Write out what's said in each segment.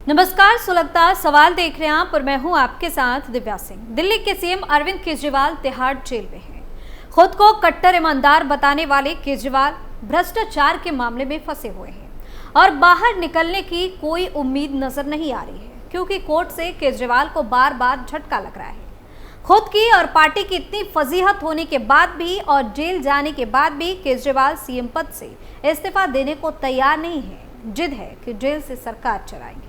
नमस्कार, सुलगता सवाल देख रहे हैं आप और मैं हूं आपके साथ दिव्या सिंह। दिल्ली के सीएम अरविंद केजरीवाल तिहाड़ जेल में हैं। खुद को कट्टर ईमानदार बताने वाले केजरीवाल भ्रष्टाचार के मामले में फंसे हुए हैं और बाहर निकलने की कोई उम्मीद नजर नहीं आ रही है, क्योंकि कोर्ट से केजरीवाल को बार बार झटका लग रहा है। खुद की और पार्टी की इतनी फजीहत होने के बाद भी और जेल जाने के बाद भी केजरीवाल सीएम पद से इस्तीफा देने को तैयार नहीं है। जिद है कि जेल से सरकार चलाएंगे।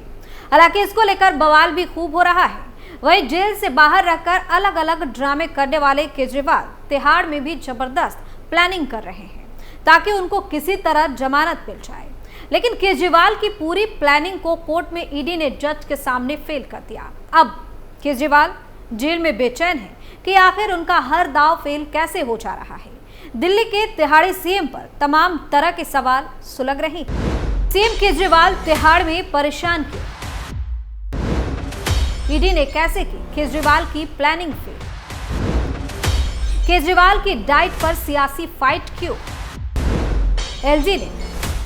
हालांकि इसको लेकर बवाल भी खूब हो रहा है। वहीं जेल से बाहर रहकर अलग अलग ड्रामे करने वाले केजरीवाल तिहाड़ में भी जबरदस्त प्लानिंग कर रहे हैं ताकि उनको किसी तरह जमानत मिल जाए। लेकिन केजरीवाल की पूरी प्लानिंग को कोर्ट में ईडी ने जज के सामने फेल कर दिया। अब केजरीवाल जेल में बेचैन है कि आखिर उनका हर दाव फेल कैसे हो जा रहा है। दिल्ली के तिहाड़ी सीएम पर तमाम तरह के सवाल सुलग रहे हैं। सीएम केजरीवाल तिहाड़ में परेशान क्यों? ईडी ने कैसे की केजरीवाल की प्लानिंग फेल? केजरीवाल की डाइट पर सियासी फाइट क्यों? एलजी ने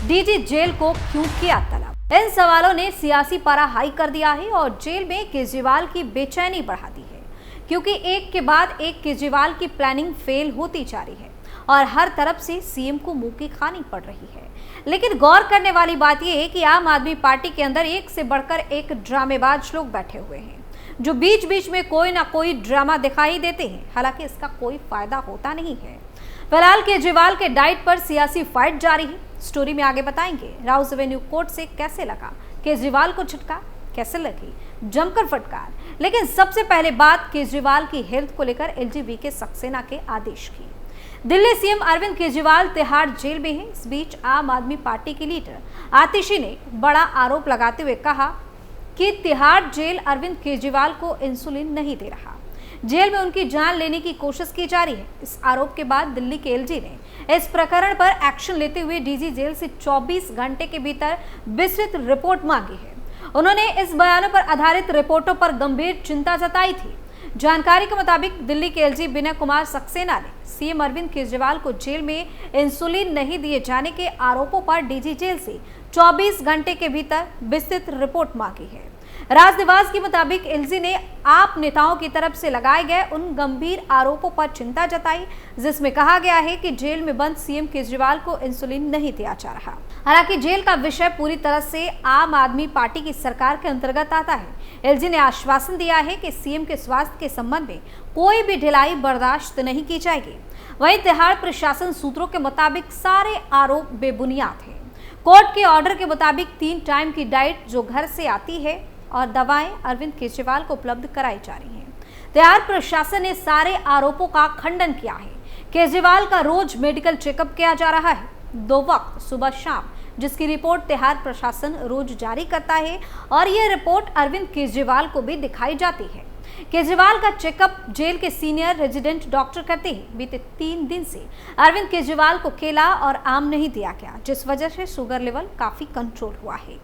डीजी जेल को क्यों किया तलब? इन सवालों ने सियासी पारा हाई कर दिया है और जेल में केजरीवाल की बेचैनी बढ़ा दी है, क्योंकि एक के बाद एक केजरीवाल की प्लानिंग फेल होती जा रही है और हर तरफ से सीएम को मुंह की खानी पड़ रही है। लेकिन गौर करने वाली बात यह है कि आम आदमी पार्टी के अंदर एक से बढ़कर एक ड्रामेबाज लोग बैठे हुए हैं, जो बीच बीच में कोई ना कोई ड्रामा दिखाई देते हैं। हालांकि इसका कोई फायदा होता नहीं है। फिलहाल केजरीवाल के डाइट पर सियासी फाइट जारी है। स्टोरी में आगे बताएंगे राउज एवेन्यू कोर्ट से कैसे लगा केजरीवाल को झटका, कैसे लगी जमकर फटकार। लेकिन सबसे पहले बात केजरीवाल की हेल्थ को लेकर एलजीबी के सक्सेना के आदेश की। दिल्ली सीएम अरविंद केजरीवाल तिहाड़ जेल में हैं। इस बीच आम आदमी पार्टी के लीडर आतिशी ने बड़ा आरोप लगाते हुए कहा कि तिहाड़ जेल अरविंद केजरीवाल को इंसुलिन नहीं दे रहा। जेल में उनकी जान लेने की कोशिश की जा रही है। इस आरोप के बाद दिल्ली के एलजी ने इस प्रकरण पर एक्शन लेते हुए डीजी जेल से 24 घंटे के भीतर विस्तृत रिपोर्ट मांगी है। उन्होंने इस बयानों पर आधारित रिपोर्टों पर गंभीर चिंता जताई थी। जानकारी के मुताबिक दिल्ली के एलजी विनय कुमार सक्सेना ने सीएम अरविंद केजरीवाल को जेल में इंसुलिन नहीं दिए जाने के आरोपों पर डीजी जेल से 24 घंटे के भीतर विस्तृत रिपोर्ट मांगी है। राजनिवास के मुताबिक एलजी ने आप नेताओं की तरफ से लगाए गए उन गंभीर आरोपों पर चिंता जताई, जिसमें कहा गया है कि जेल में बंद सीएम केजरीवाल को इंसुलिन नहीं दिया जा रहा। हालांकि जेल का विषय पूरी तरह से आम आदमी पार्टी की सरकार के अंतर्गत आता है। एलजी ने आश्वासन दिया है कि सीएम के स्वास्थ्य के संबंध में कोई भी ढिलाई बर्दाश्त नहीं की जाएगी। वहीं तिहाड़ प्रशासन सूत्रों के मुताबिक सारे आरोप बेबुनियाद हैं। कोर्ट के ऑर्डर के मुताबिक 3 टाइम की डाइट जो घर से आती है और दवाएं अरविंद केजरीवाल को उपलब्ध कराई जा रही हैं। तिहाड़ प्रशासन ने सारे आरोपों का खंडन किया है। केजरीवाल का रोज मेडिकल चेकअप किया जा रहा है, 2 वक्त सुबह शाम, जिसकी रिपोर्ट तिहाड़ प्रशासन रोज जारी करता है और यह रिपोर्ट अरविंद केजरीवाल को भी दिखाई जाती है। केजरीवाल का चेकअप जेल के सीनियर रेजिडेंट डॉक्टर करते हैं। बीते 3 दिन से अरविंद केजरीवाल को केला और आम नहीं दिया गया, जिस वजह से शुगर लेवल काफी कंट्रोल हुआ है।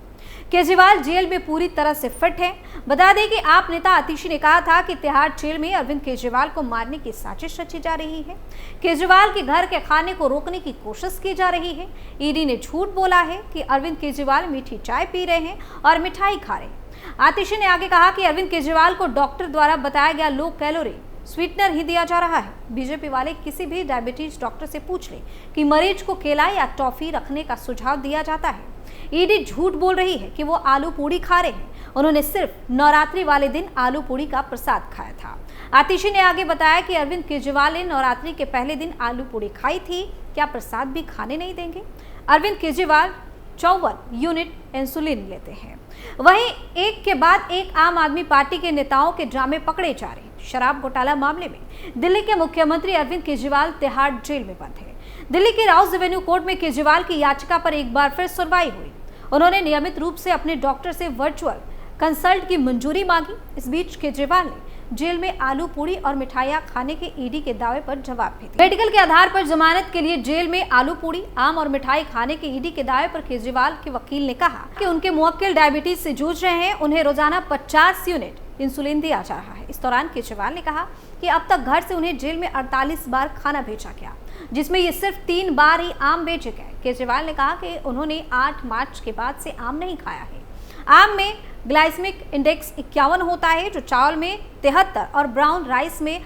केजरीवाल जेल में पूरी तरह से फिट है। बता दें कि आप नेता आतिशी ने कहा था कि तिहाड़ जेल में अरविंद केजरीवाल को मारने की साजिश रची जा रही है। केजरीवाल के घर के खाने को रोकने की कोशिश की जा रही है। ईडी ने झूठ बोला है कि अरविंद केजरीवाल मीठी चाय पी रहे हैं और मिठाई खा रहे हैं। आतिशी ने आगे कहा कि अरविंद केजरीवाल को डॉक्टर द्वारा बताया गया लो कैलोरी स्वीटनर ही दिया जा रहा है। बीजेपी वाले किसी भी डायबिटीज डॉक्टर से पूछ ले कि मरीज को केला या टॉफी रखने का सुझाव दिया जाता है। ईडी झूठ बोल रही है कि वो आलू पूड़ी खा रहे हैं। उन्होंने सिर्फ नवरात्रि वाले दिन आलू पूड़ी का प्रसाद खाया था। आतिशी ने आगे बताया कि अरविंद केजरीवाल ने नवरात्रि के पहले दिन आलू पूड़ी खाई थी, क्या प्रसाद भी खाने नहीं देंगे? अरविंद केजरीवाल 54 यूनिट इंसुलिन लेते हैं। वहीं एक के बाद एक आम आदमी पार्टी के नेताओं के ड्रामे पकड़े जा रहे हैं। शराब घोटाला मामले में दिल्ली के मुख्यमंत्री अरविंद केजरीवाल तिहाड़ जेल में बंद है। दिल्ली के राउज एवेन्यू कोर्ट में केजरीवाल की याचिका पर एक बार फिर सुनवाई हुई। उन्होंने नियमित रूप से अपने डॉक्टर से वर्चुअल कंसल्ट की मंजूरी मांगी। इस बीच केजरीवाल ने जेल में आलू पूड़ी और मिठाइयां खाने के ईडी के दावे पर जवाब भी दिया। मेडिकल के आधार पर जमानत के लिए जेल में आलू पूड़ी, आम और मिठाई खाने के ईडी के दावे पर केजरीवाल के वकील ने कहा कि उनके मुवक्किल डायबिटीज से जूझ रहे हैं। उन्हें रोजाना 50 यूनिट इंसुलिन दिया जा रहा है। इस दौरान केजरीवाल ने कहा कि अब तक घर से उन्हें जेल में 48 बार खाना भेजा गया, जिसमें ये सिर्फ 3 बार ही आम बेचे गए। केजरीवाल ने कहा कि उन्होंने 8 मार्च के बाद से आम नहीं खाया है। आम में ग्लाइसेमिक इंडेक्स 51 होता है, जो चावल में 73 और ब्राउन राइस में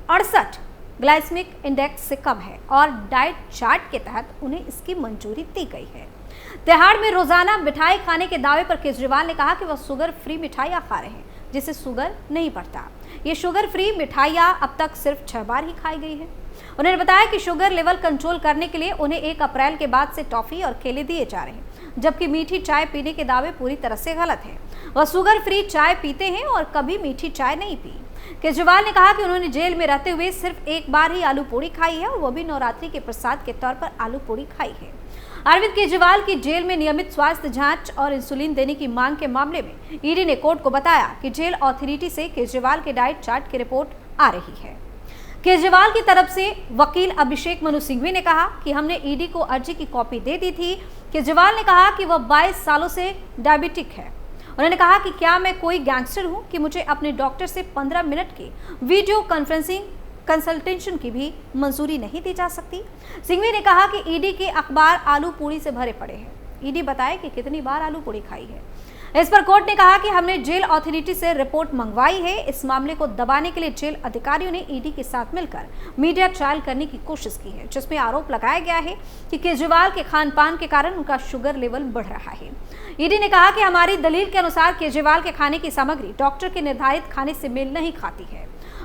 68 ग्लाइसेमिक इंडेक्स से कम है और डाइट चार्ट के तहत उन्हें इसकी मंजूरी दी गई है। तिहाड़ में रोजाना मिठाई खाने के दावे पर केजरीवाल ने कहा कि वह शुगर फ्री मिठाइयां खा रहे हैं, जिससे शुगर नहीं बढ़ता। ये शुगर फ्री मिठाइयां अब तक सिर्फ 6 बार ही खाई गई है। उन्होंने बताया कि शुगर लेवल कंट्रोल करने के लिए उन्हें 1 अप्रैल के बाद से टॉफी और केले दिए जा रहे हैं, जबकि मीठी चाय पीने के दावे पूरी तरह से गलत है। वह शुगर फ्री चाय पीते हैं और कभी मीठी चाय नहीं पी। केजरीवाल ने कहा कि उन्होंने जेल में रहते हुए सिर्फ 1 बार ही आलू पूड़ी खाई है और वो भी नवरात्रि के प्रसाद के तौर पर आलू पूड़ी खाई है। अरविंद केजरीवाल की जेल में नियमित स्वास्थ्य जांच और इंसुलिन देने की मांग के मामले में ईडी ने कोर्ट को बताया कि जेल अथॉरिटी से केजरीवाल के डाइट चार्ट की रिपोर्ट आ रही है। केजरीवाल की तरफ से वकील अभिषेक मनु सिंघवी ने कहा कि हमने ईडी को अर्जी की कॉपी दे दी थी। केजरीवाल ने कहा कि वह 22 सालों से डायबिटिक है। उन्होंने कहा कि क्या मैं कोई गैंगस्टर हूं कि मुझे अपने डॉक्टर से 15 मिनट की वीडियो कॉन्फ्रेंसिंग कंसल्टेशन की भी मंजूरी नहीं दी जा सकती। सिंघवी ने कहा कि ईडी के अखबार आलू पूड़ी से भरे पड़े हैं। ईडी बताए कि कितनी बार आलू पूड़ी खाई है। इस पर कोर्ट ने कहा कि हमने जेल अथॉरिटी से रिपोर्ट मंगवाई है। इस मामले को दबाने के लिए जेल अधिकारियों ने ईडी के साथ मिलकर मीडिया ट्रायल करने की कोशिश की है, जिसमें आरोप लगाया गया है कि केजरीवाल के खान पान के कारण उनका शुगर लेवल बढ़ रहा है। ईडी ने कहा कि हमारी दलील के अनुसार केजरीवाल के खाने की सामग्री डॉक्टर के निर्धारित खाने से मेल नहीं खाती है।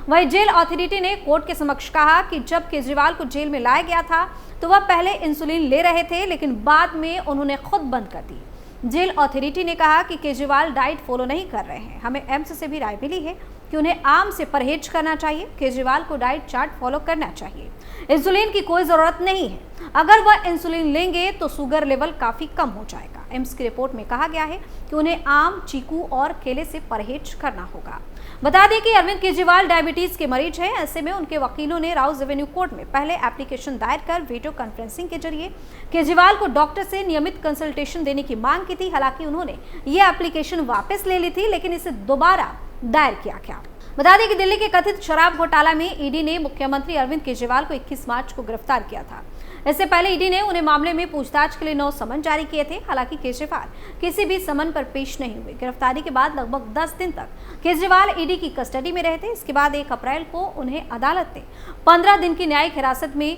वहीं जेल अथॉरिटी ने कोर्ट के समक्ष कहा कि जब केजरीवाल को जेल में लाया गया था तो वह पहले इंसुलिन ले रहे थे, लेकिन बाद में उन्होंने खुद बंद कर दी। जेल अथॉरिटी ने कहा कि केजरीवाल डाइट फॉलो नहीं कर रहे हैं। हमें एम्स से भी राय मिली है कि उन्हें आम से परहेज करना चाहिए। केजरीवाल को डाइट चार्ट फॉलो करना चाहिए। इंसुलिन की कोई जरूरत नहीं है। अगर वह इंसुलिन लेंगे तो शुगर लेवल काफी कम हो जाएगा। एम्स की रिपोर्ट में कहा गया है कि उन्हें आम, चीकू और केले से परहेज करना होगा। बता दें कि अरविंद केजरीवाल डायबिटीज के मरीज हैं। ऐसे में उनके वकीलों ने राउज एवेन्यू कोर्ट में पहले एप्लीकेशन दायर कर वीडियो कॉन्फ्रेंसिंग के जरिए केजरीवाल को डॉक्टर से नियमित कंसल्टेशन देने की मांग की थी। हालांकि उन्होंने ये एप्लीकेशन वापस ले ली थी, लेकिन इसे दोबारा दायर किया गया। बता दें कि दिल्ली के कथित शराब घोटाला में ईडी ने मुख्यमंत्री अरविंद केजरीवाल को 21 मार्च को गिरफ्तार किया था। इससे पहले ईडी ने उन्हें मामले में पूछताछ के लिए 9 समन जारी किए थे। हालांकि केजरीवाल किसी भी समन पर पेश नहीं हुए। गिरफ्तारी के बाद लगभग 10 दिन तक केजरीवाल ईडी की कस्टडी में रहे थे। इसके बाद 1 अप्रैल को उन्हें अदालत ने 15 दिन की न्यायिक हिरासत में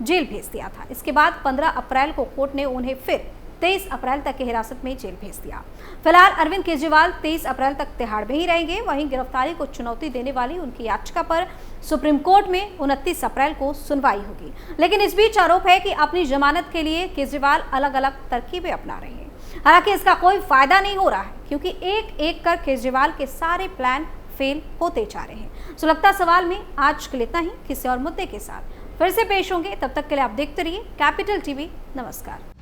जेल भेज दिया था। इसके बाद 15 अप्रैल को कोर्ट ने उन्हें फिर 23 अप्रैल तक की हिरासत में जेल भेज दिया। फिलहाल अरविंद केजरीवाल 23 अप्रैल तक तिहाड़ में ही रहेंगे। वहीं गिरफ्तारी को चुनौती देने वाली उनकी याचिका पर सुप्रीम कोर्ट में 29 अप्रैल को सुनवाई होगी। लेकिन इस बीच आरोप है कि अपनी जमानत के लिए केजरीवाल अलग अलग तरकीबें अपना रहे हैं। हालांकि इसका कोई फायदा नहीं हो रहा है, क्योंकि एक एक कर केजरीवाल के सारे प्लान फेल होते जा रहे हैं। सुलगता सवाल में आज के लिए इतना ही। किसी और मुद्दे के साथ फिर से पेश होंगे। तब तक के लिए आप देखते रहिए कैपिटल टीवी। नमस्कार।